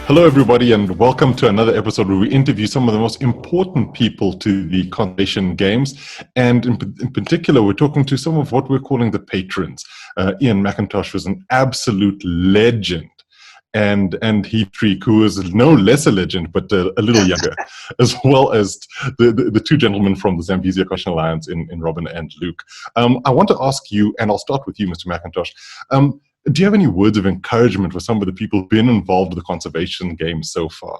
Hello, everybody, and welcome to another episode where we interview some of the most important people to the conservation games. And in particular, we're talking to some of what we're calling the patrons. Ian McIntosh was an absolute legend. And Heath, who is no less a legend, but a little younger, as well as the two gentlemen from the Zambezia Conservation Alliance in Robin and Luke. I want to ask you, and I'll start with you, Mr. McIntosh. Do you have any words of encouragement for some of the people who've been involved with the conservation games so far?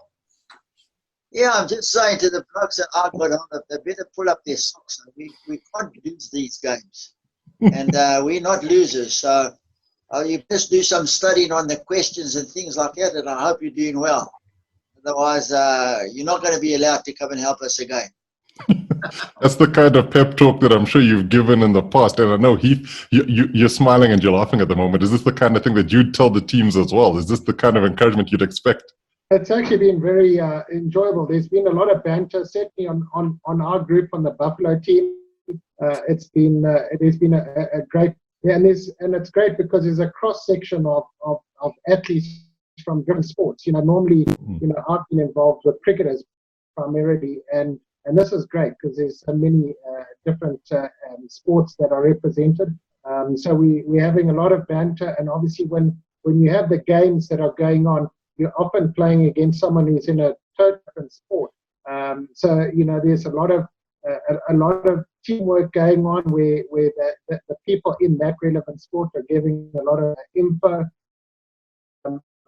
Yeah, I'm just saying to the folks that I've got on that they better pull up their socks. We can't lose these games. And we're not losers. So you just do some studying on the questions and things like that, and I hope you're doing well. Otherwise, you're not going to be allowed to come and help us again. That's the kind of pep talk that I'm sure you've given in the past. And I know, Heath, you're smiling and you're laughing at the moment. Is this the kind of thing that you'd tell the teams as well? Is this the kind of encouragement you'd expect? It's actually been very enjoyable. There's been a lot of banter, certainly on our group, on the Buffalo team. It has been a great, and it's great because there's a cross section of athletes from different sports. Normally, I've been involved with cricketers primarily, and this is great because there's so many different sports that are represented. So we're having a lot of banter, and obviously when you have the games that are going on, you're often playing against someone who's in a totally different sport. So there's a lot of teamwork going on where the people in that relevant sport are giving a lot of info.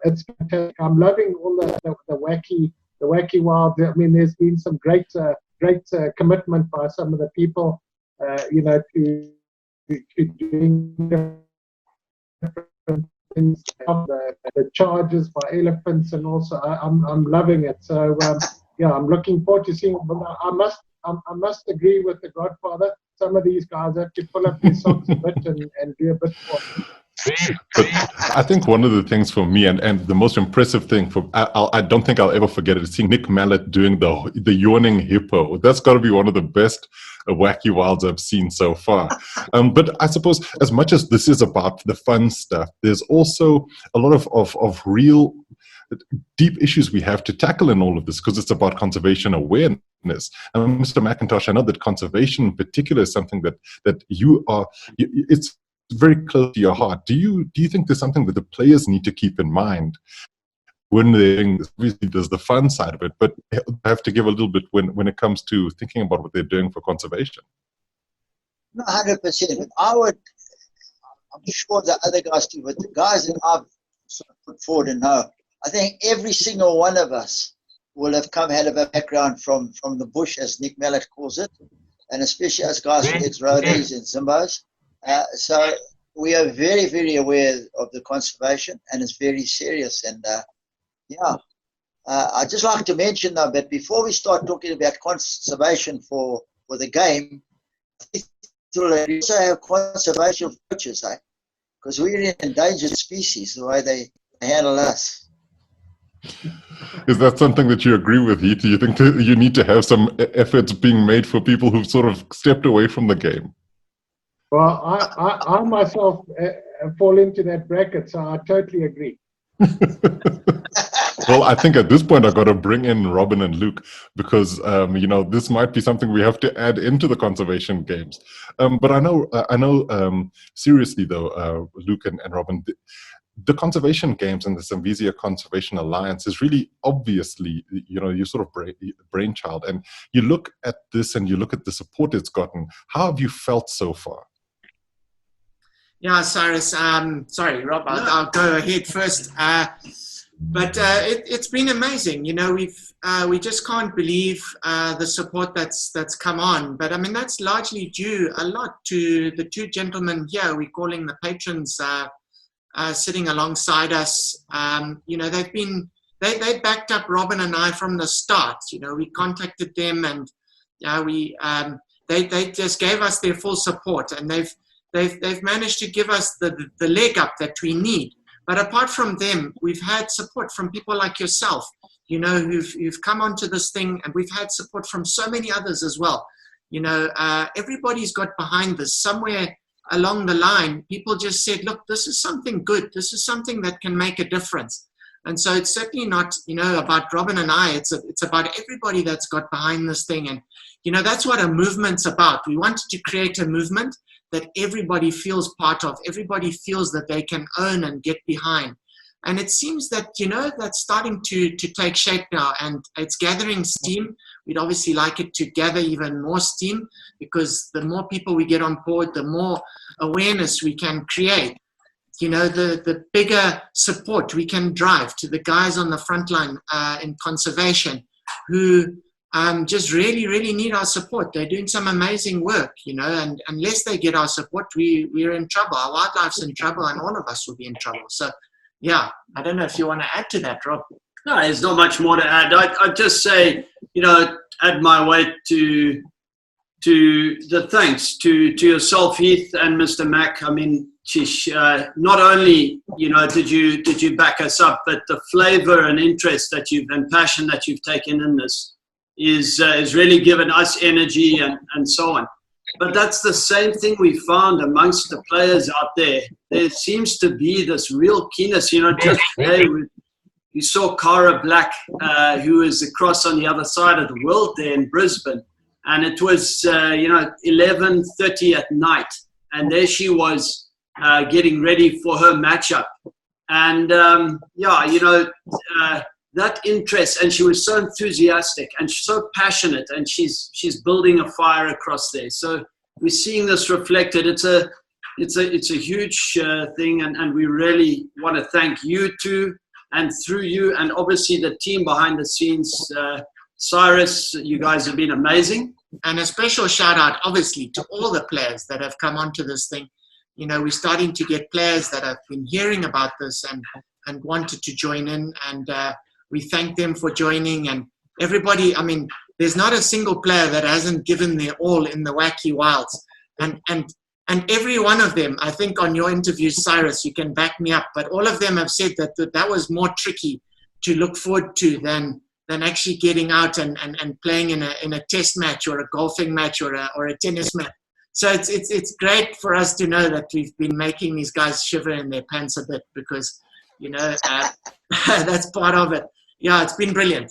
It's fantastic. I'm loving all the wacky wild. I mean, there's been some great commitment by some of the people, to doing different things. The charges by elephants, and also I'm loving it. So I'm looking forward to seeing. I must agree with the Godfather. Some of these guys have to pull up their socks a bit and do a bit more. But I think one of the things for me, and the most impressive thing I don't think I'll ever forget it, is seeing Nick Mallet doing the yawning hippo. That's got to be one of the best wacky wilds I've seen so far. But I suppose as much as this is about the fun stuff, there's also a lot of real deep issues we have to tackle in all of this, because it's about conservation awareness. And Mr. McIntosh, I know that conservation in particular is something that it's very close to your heart. Do you think there's something that the players need to keep in mind when they're doing this? Obviously, there's the fun side of it, but they have to give a little bit when it comes to thinking about what they're doing for conservation. No, 100%. But I'm sure the other guys too, but the guys that I've sort of put forward and know, I think every single one of us will have had a background from the bush, as Nick Mallet calls it, and especially as guys who ex-roadies and Zimbos. So we are very, very aware of the conservation, and it's very serious. And I'd just like to mention though, but before we start talking about conservation for the game, we also have conservation coaches, because we're an endangered species the way they handle us. Is that something that you agree with, Heath? Do you think that you need to have some efforts being made for people who've sort of stepped away from the game? Well, I myself fall into that bracket, so I totally agree. Well, I think at this point I've got to bring in Robin and Luke, because this might be something we have to add into the conservation games. But I know seriously though, Luke and Robin, the conservation games and the Zambezia Conservation Alliance is really obviously, your sort of brainchild. And you look at this and you look at the support it's gotten. How have you felt so far? Yeah, Cyrus, sorry, Rob, I'll go ahead first. But it's been amazing. We just can't believe the support that's come on. But I mean, that's largely due a lot to the two gentlemen here we're calling the patrons, sitting alongside us. They backed up Robin and I from the start. We contacted them, and they just gave us their full support, and they've managed to give us the leg up that we need. But apart from them, we've had support from people like yourself, who've come onto this thing, and we've had support from so many others as well. Everybody's got behind this. Somewhere along the line, people just said, look, this is something good. This is something that can make a difference. And so it's certainly not, about Robin and I. It's about everybody that's got behind this thing. And, that's what a movement's about. We wanted to create a movement that everybody feels part of. Everybody feels that they can own and get behind. And it seems that, that's starting to take shape now, and it's gathering steam. We'd obviously like it to gather even more steam, because the more people we get on board, the more awareness we can create. The bigger support we can drive to the guys on the front line in conservation who just really, really need our support. They're doing some amazing work, and unless they get our support, we're in trouble. Our wildlife's in trouble, and all of us will be in trouble. So, yeah, I don't know if you want to add to that, Rob. No, there's not much more to add. I'd just say, add my weight to the thanks to yourself, Heath, and Mr. Mac. I mean, not only did you back us up, but the flavor and interest and passion that you've taken in this is really given us energy and so on. But that's the same thing we found amongst the players out there. There seems to be this real keenness. Just today we saw Cara Black, who is across on the other side of the world there in Brisbane, and it was 11:30 at night, and there she was getting ready for her matchup, and that interest, and she was so enthusiastic and so passionate, and she's building a fire across there. So we're seeing this reflected. It's a huge thing, and we really want to thank you two, and through you, and obviously the team behind the scenes. Cyrus, you guys have been amazing. And a special shout out, obviously, to all the players that have come onto this thing. We're starting to get players that have been hearing about this and wanted to join in, and we thank them for joining. And everybody, I mean, there's not a single player that hasn't given their all in the Wacky Wilds. And every one of them, I think on your interview, Cyrus, you can back me up, but all of them have said that was more tricky to look forward to than actually getting out and playing in a test match or a golfing match or a tennis match. So it's great for us to know that we've been making these guys shiver in their pants a bit, because that's part of it. Yeah, it's been brilliant.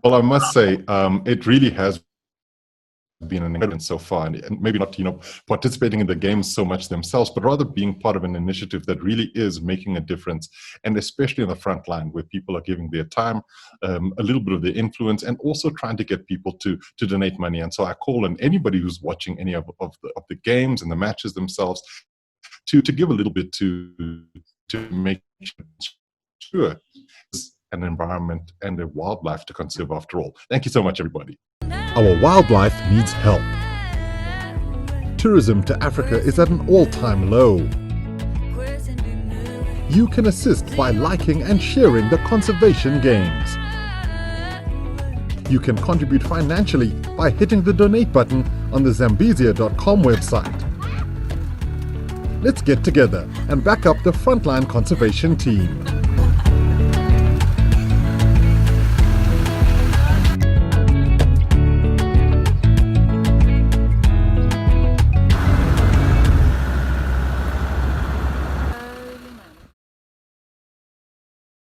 Well, I must say, it really has been an experience so far, and maybe not participating in the games so much themselves, but rather being part of an initiative that really is making a difference, and especially on the front line, where people are giving their time, a little bit of their influence, and also trying to get people to donate money. And so I call on anybody who's watching any of the games and the matches themselves to give a little bit to make sure it's an environment and a wildlife to conserve after all. Thank you so much, everybody. Our wildlife needs help. Tourism to Africa is at an all-time low. You can assist by liking and sharing the conservation games. You can contribute financially by hitting the donate button on the Zambezia.com website. Let's get together and back up the frontline conservation team.